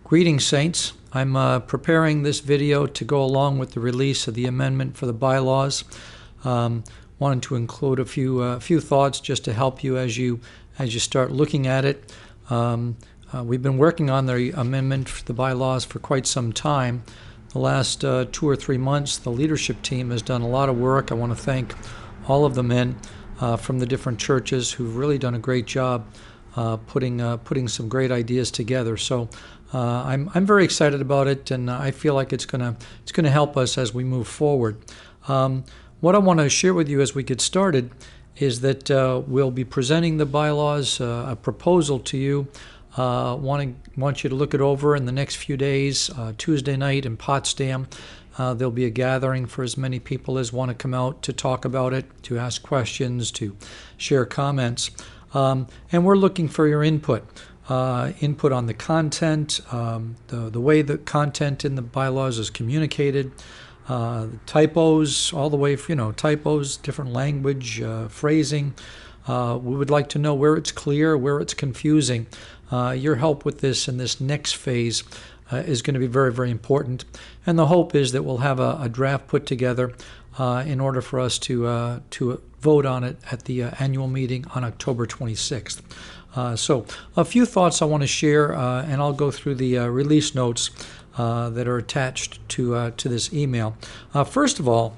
Greetings, Saints. I'm preparing this video to go along with the release of the amendment for the bylaws. Wanted to include a few thoughts just to help you as you start looking at it. We've been working on the amendment for the bylaws for quite some time. The last 2 or 3 months, the leadership team has done a lot of work. I want to thank all of the men from the different churches who've really done a great job putting some great ideas together. So I'm very excited about it, and I feel like it's gonna help us as we move forward. What I want to share with you as we get started is that we'll be presenting the bylaws, a proposal to you. Want you to look it over in the next few days. Tuesday night in Potsdam, there'll be a gathering for as many people as want to come out to talk about it, to ask questions, to share comments. And we're looking for your input. Input on the content, the way the content in the bylaws is communicated, typos, all the way, typos, different language, phrasing. We would like to know where it's clear, where it's confusing. Your help with this in this next phase is going to be very, very important. And the hope is that we'll have a draft put together in order for us to vote on it at the annual meeting on October 26th. So a few thoughts I want to share, and I'll go through the release notes that are attached to this email. First of all,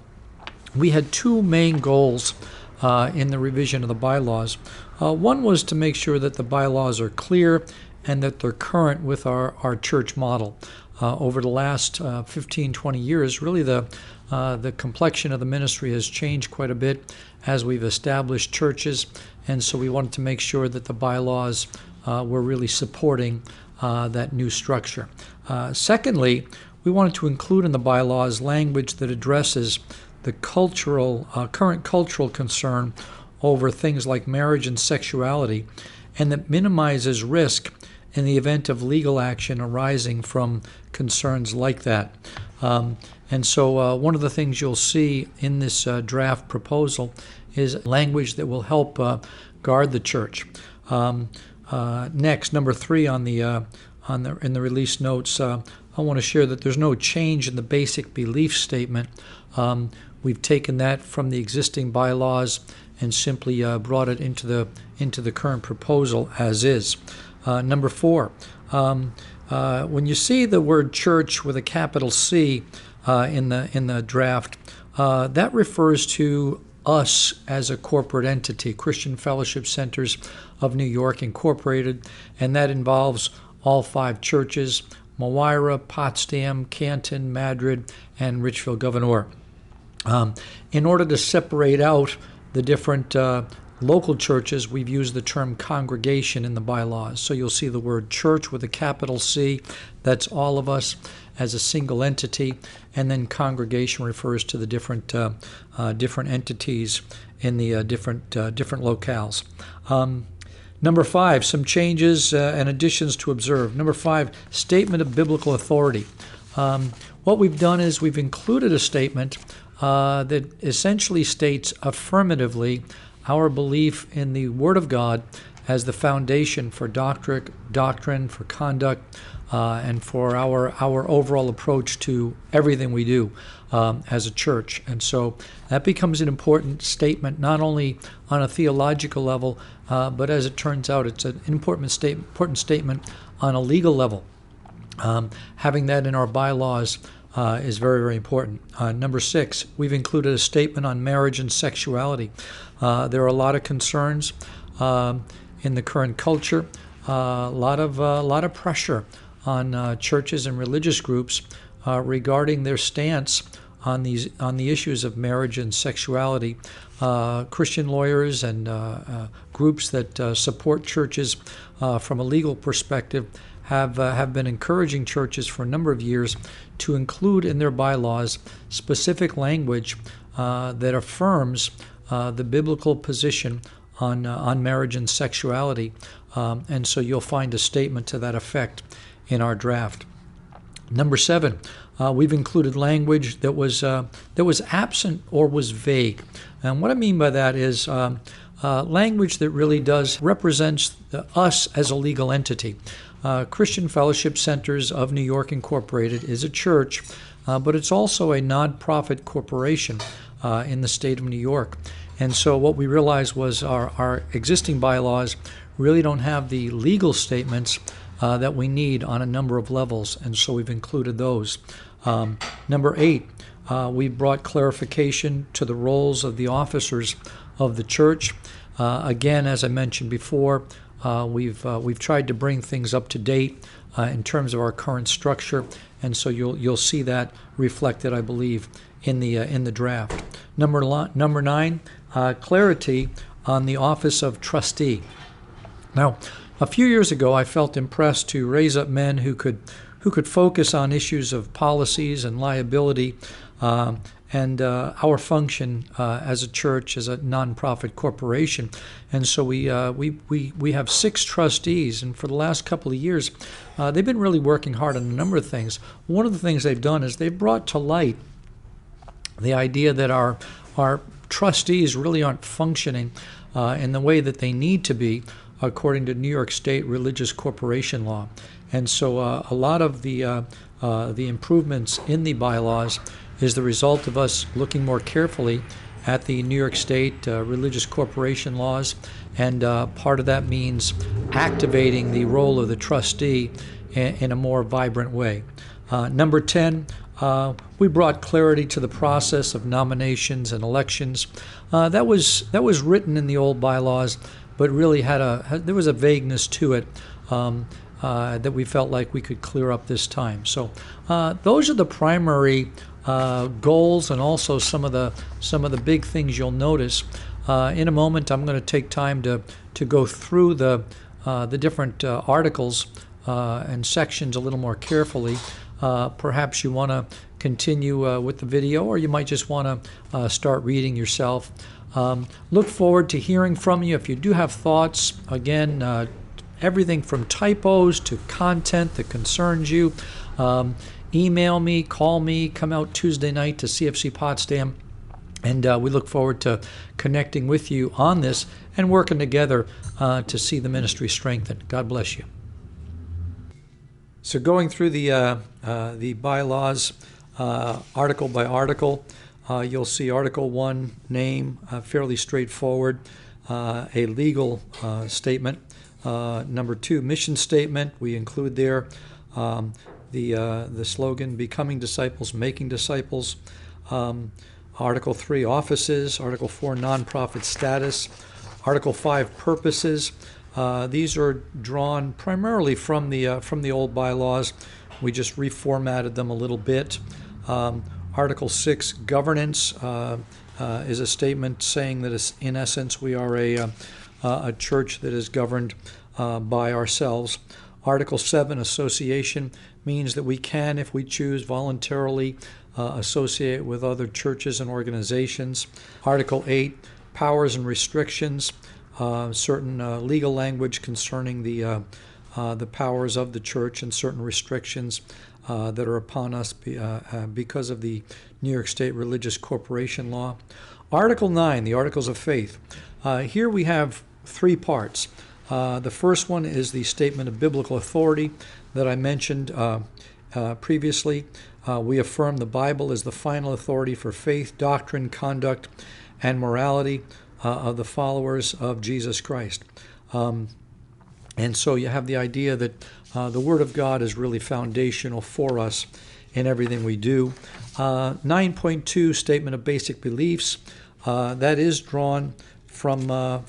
we had two main goals in the revision of the bylaws. One was to make sure that the bylaws are clear and that they're current with our church model. Over the last 15, 20 years, really the complexion of the ministry has changed quite a bit as we've established churches, and so we wanted to make sure that the bylaws were really supporting that new structure. Secondly, we wanted to include in the bylaws language that addresses the current cultural concern over things like marriage and sexuality, and that minimizes risk in the event of legal action arising from concerns like that. And so one of the things you'll see in this draft proposal is language that will help guard the church. Next, number 3 in the release notes, I want to share that there's no change in the basic belief statement. We've taken that from the existing bylaws and simply brought it into the current proposal as is. Number 4, when you see the word church with a capital C in the draft, that refers to us as a corporate entity, Christian Fellowship Centers of New York Incorporated, and that involves all 5 churches: Moira, Potsdam, Canton, Madrid, and Richfield Governor. In order to separate out the different local churches, we've used the term congregation in the bylaws. So you'll see the word church with a capital C. That's all of us as a single entity. And then congregation refers to the different entities in the different locales. Number 5, some changes and additions to observe. Number 5, statement of biblical authority. What we've done is we've included a statement that essentially states affirmatively our belief in the Word of God as the foundation for doctrine, for conduct, and for our overall approach to everything we do as a church. And so that becomes an important statement, not only on a theological level, but as it turns out, it's an important statement on a legal level. Having that in our bylaws is very, very important. Number 6, we've included a statement on marriage and sexuality. There are a lot of concerns in the current culture, a lot of pressure on churches and religious groups regarding their stance on the issues of marriage and sexuality. Christian lawyers and groups that support churches from a legal perspective have been encouraging churches for a number of years to include in their bylaws specific language that affirms the biblical position on marriage and sexuality. And so you'll find a statement to that effect in our draft. Number 7, we've included language that was absent or was vague. And what I mean by that is language that really does represents us as a legal entity. Christian Fellowship Centers of New York Incorporated is a church, but it's also a nonprofit corporation in the state of New York. And so what we realized was our existing bylaws really don't have the legal statements that we need on a number of levels, and so we've included those. Number 8, we brought clarification to the roles of the officers of the church. Again, as I mentioned before, we've tried to bring things up to date in terms of our current structure, and so you'll see that reflected, I believe, in the draft. Number 9, clarity on the office of trustee. Now, a few years ago, I felt impressed to raise up men who could focus on issues of policies and liability and our function as a church, as a nonprofit corporation. And so we have 6 trustees, and for the last couple of years, they've been really working hard on a number of things. One of the things they've done is they've brought to light the idea that our trustees really aren't functioning in the way that they need to be according to New York State religious corporation law. And so a lot of the improvements in the bylaws is the result of us looking more carefully at the New York State religious corporation laws, and part of that means activating the role of the trustee in a more vibrant way. Number 10, we brought clarity to the process of nominations and elections. That was written in the old bylaws, but really there was a vagueness to it that we felt like we could clear up this time. So those are the primary goals, and also some of the big things you'll notice. In a moment, I'm going to take time to go through the different articles and sections a little more carefully. Perhaps you want to continue with the video, or you might just want to start reading yourself. Look forward to hearing from you. If you do have thoughts, again, everything from typos to content that concerns you, email me, call me, come out Tuesday night to CFC Potsdam, and we look forward to connecting with you on this and working together to see the ministry strengthened. God bless you. So going through the bylaws article by article, you'll see Article 1, name, fairly straightforward, a legal statement. Number 2, mission statement, we include there the slogan, becoming disciples, making disciples. Article 3, offices. Article 4, nonprofit status. Article 5, purposes. These are drawn primarily from the old bylaws. We just reformatted them a little bit. Article 6, governance, is a statement saying that in essence we are a church that is governed by ourselves. Article 7, association, means that we can, if we choose, voluntarily associate with other churches and organizations. Article 8, powers and restrictions, certain legal language concerning the powers of the church and certain restrictions that are upon us because of the New York State Religious Corporation Law. Article 9, the Articles of Faith. Here we have 3 parts. The first one is the statement of biblical authority that I mentioned previously. We affirm the Bible is the final authority for faith, doctrine, conduct, and morality of the followers of Jesus Christ. And so you have the idea that the Word of God is really foundational for us in everything we do. 9.2, statement of basic beliefs. That is drawn from the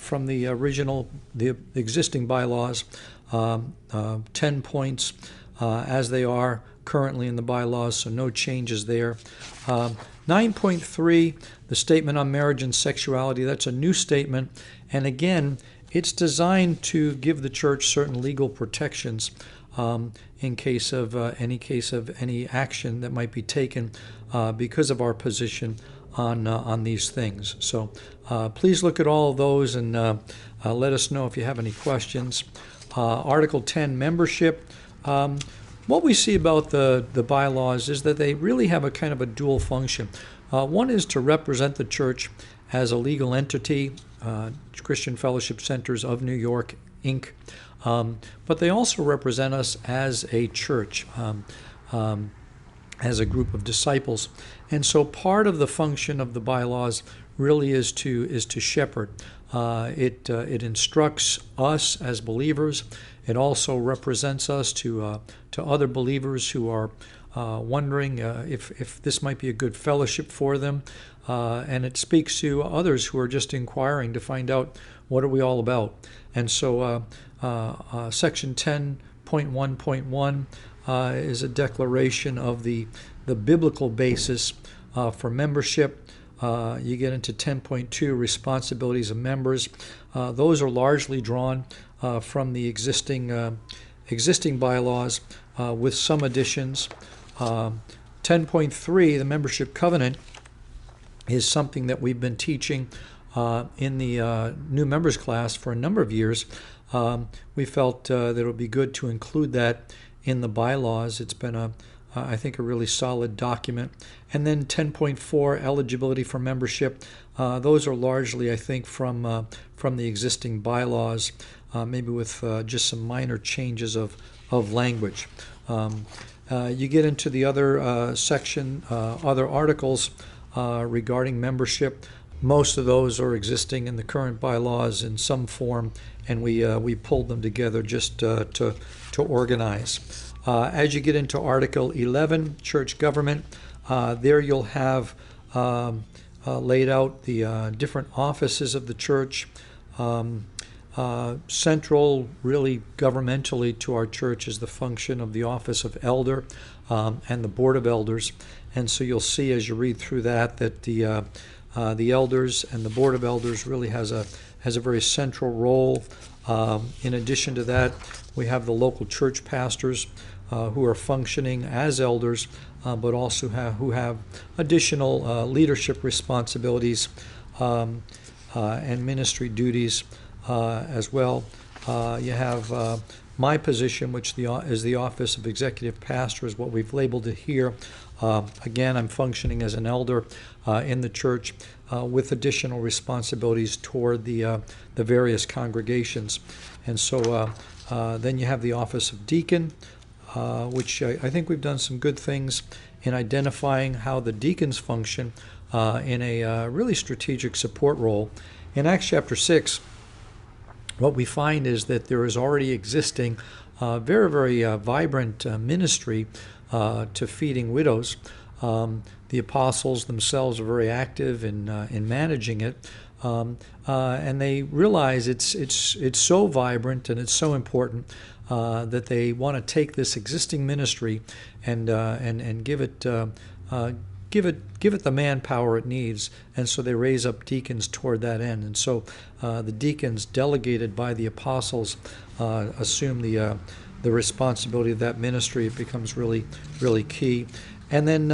existing bylaws, 10 points as they are currently in the bylaws, so no changes there. 9.3, the statement on marriage and sexuality, that's a new statement, and again, it's designed to give the church certain legal protections in case of any action that might be taken because of our position on these things. So please look at all of those and let us know if you have any questions. Article 10, membership. What we see about the bylaws is that they really have a kind of a dual function. One is to represent the church as a legal entity, Christian Fellowship Centers of New York, Inc., But they also represent us as a church, as a group of disciples. And so part of the function of the bylaws really is to shepherd. It instructs us as believers. It also represents us to other believers who are wondering if this might be a good fellowship for them. And it speaks to others who are just inquiring to find out what are we all about. And so Section 10.1.1 is a declaration of the biblical basis for membership. You get into 10.2, responsibilities of members. Those are largely drawn from the existing bylaws with some additions. 10.3, the membership covenant, is something that we've been teaching in the new members class for a number of years. We felt that it would be good to include that in the bylaws. It's been I think a really solid document. And then 10.4, eligibility for membership. Those are largely, I think, from the existing bylaws, maybe with just some minor changes of language. You get into the other section, other articles regarding membership. Most of those are existing in the current bylaws in some form, and we pulled them together just to organize. As you get into Article 11, church government, there you'll have laid out the different offices of the church. Central, really governmentally, to our church is the function of the office of elder and the board of elders. And so you'll see as you read through that the elders and the board of elders really has a very central role. In addition to that, we have the local church pastors who are functioning as elders, but also who have additional leadership responsibilities and ministry duties as well. You have my position, which is the office of executive pastor, is what we've labeled it here. Again, I'm functioning as an elder in the church with additional responsibilities toward the various congregations. And so then you have the office of deacon, which I think we've done some good things in identifying how the deacons function in a really strategic support role. In Acts chapter 6, what we find is that there is already existing very, very vibrant ministry to feeding widows. The apostles themselves are very active in managing it, and they realize it's so vibrant and it's so important that they want to take this existing ministry and give it the manpower it needs, and so they raise up deacons toward that end. And so the deacons delegated by the apostles assume the responsibility of that ministry. It becomes really, really key. And then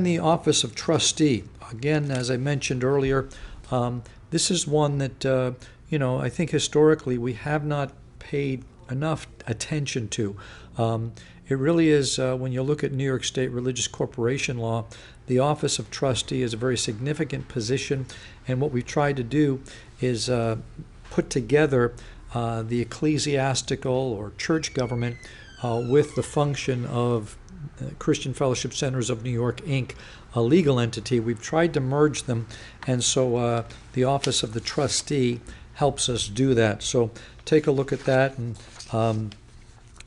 the office of trustee. Again, as I mentioned earlier, this is one that I think historically we have not paid enough attention to. It really is, when you look at New York State religious corporation law, the office of trustee is a very significant position, and what we've tried to do is put together the ecclesiastical or church government with the function of Christian Fellowship Centers of New York, Inc., a legal entity. We've tried to merge them, and so the office of the trustee helps us do that. So take a look at that, and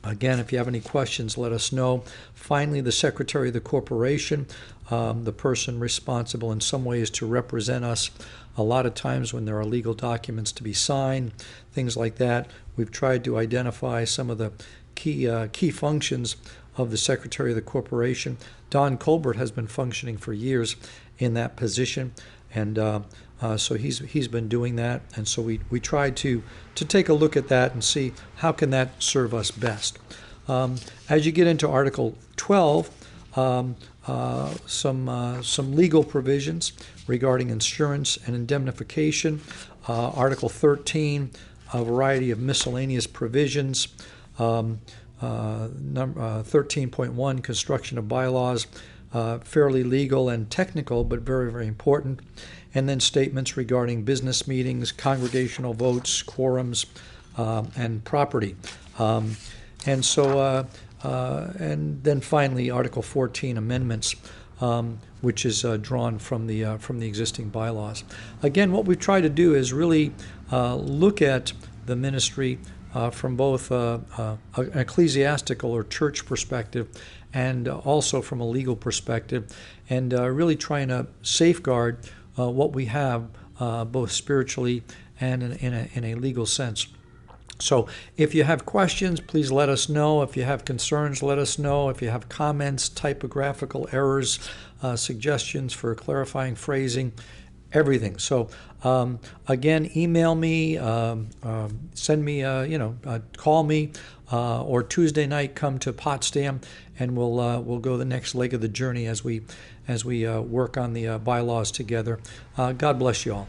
again, if you have any questions, let us know. Finally, the secretary of the corporation, the person responsible in some ways to represent us. A lot of times when there are legal documents to be signed, things like that, we've tried to identify some of the key functions of the secretary of the corporation. Don Colbert has been functioning for years in that position, and so he's been doing that. And so we tried to take a look at that and see how can that serve us best. As you get into Article 12, some legal provisions regarding insurance and indemnification. Article 13, a variety of miscellaneous provisions. 13.1, construction of bylaws, fairly legal and technical, but very, very important. And then statements regarding business meetings, congregational votes, quorums, and property. And so, and then finally, Article 14 amendments, which is drawn from the existing bylaws. Again, what we've tried to do is really look at the ministry from both an ecclesiastical or church perspective and also from a legal perspective, and really trying to safeguard what we have both spiritually and in a legal sense. So if you have questions, please let us know. If you have concerns, let us know. If you have comments, typographical errors, suggestions for clarifying phrasing, everything. So again, email me, send me, call me, or Tuesday night come to Potsdam, and we'll go the next leg of the journey as we work on the bylaws together. God bless you all.